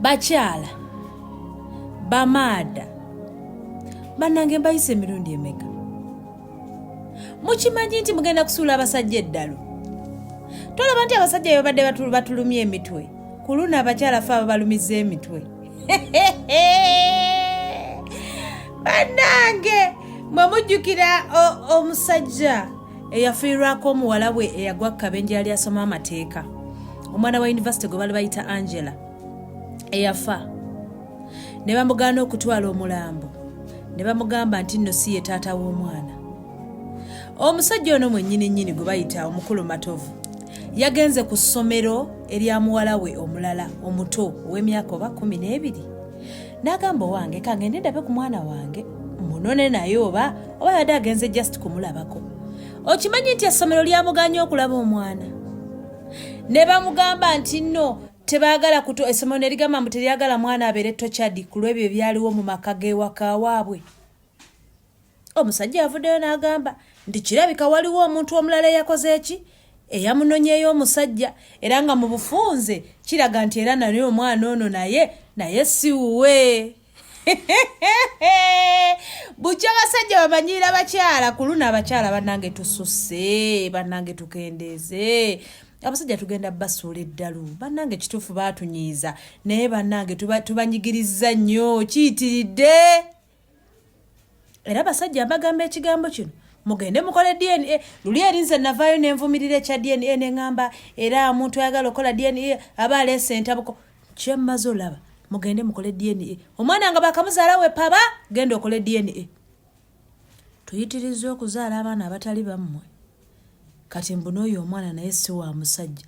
bakyala bamaada bannange mbayise emirundi emeka mukimanyi nti mugenda kusuula abasajja eddalo tolaba nti abasajja babadde batulumya emitwe ku luno abakyala fe ababalumiza emitwe bannange mwe mujjukira omusajja eyafiirwako omuwala we eyagwa kabenje yali asoma amateeka omwana wa yunivasite gwe bali bayita Angela eyafa ne bamugaana okutwala omulambo ne bamugamba nti nno si ye taata w'omwana. Omusajja ono mwennyini gwe bayita omukulu Matovu yagenze ku ssomero erya muwala we omulala omuto ow'emyaka oba 12 n'agamba owange kangende ndabe ku mwana wange munone naye oba yadde agenze just kumulabako. Okimanyi nti essomero lyamuganya okulaba omwana ne bamugamba nti nno tebaagala essomero ne ligamba mbu teryagala mwana abeere tochadi ku lw'ebyo ebyaliwo mu maka g'ewaka waabwe. Omusajja avuddeyo n'agamba nti kirabika waliwo omuntu omulala eyakoze eki eyamunonyeeyo omusajja era nga mu bufunze kiraga nti era naye omwana ono naye siwuwe. Bukya abasajja bamanyira bakyala ku luno abakyala bannange tususse bannange tukendeeze abasajja tugenda basuula eddalu bannange kituufu baatunyiiza naye bannange tubanyigiriza nnyo kiyitiridde era abasajja mbagamba ekigambo kino mugende mukole DNA luli erinze navaayo nenvumirira ekya DNA neŋŋamba era omuntu ayagala okola DNA aba aleese entabuko kyemmaze olaba mugende mukole DNA omwana nga bakamuzaala we paba genda okole DNA. Tuyitiriza okuzaala abaana abatali bammwe kati mbuno oyo omwana naye si wa musajja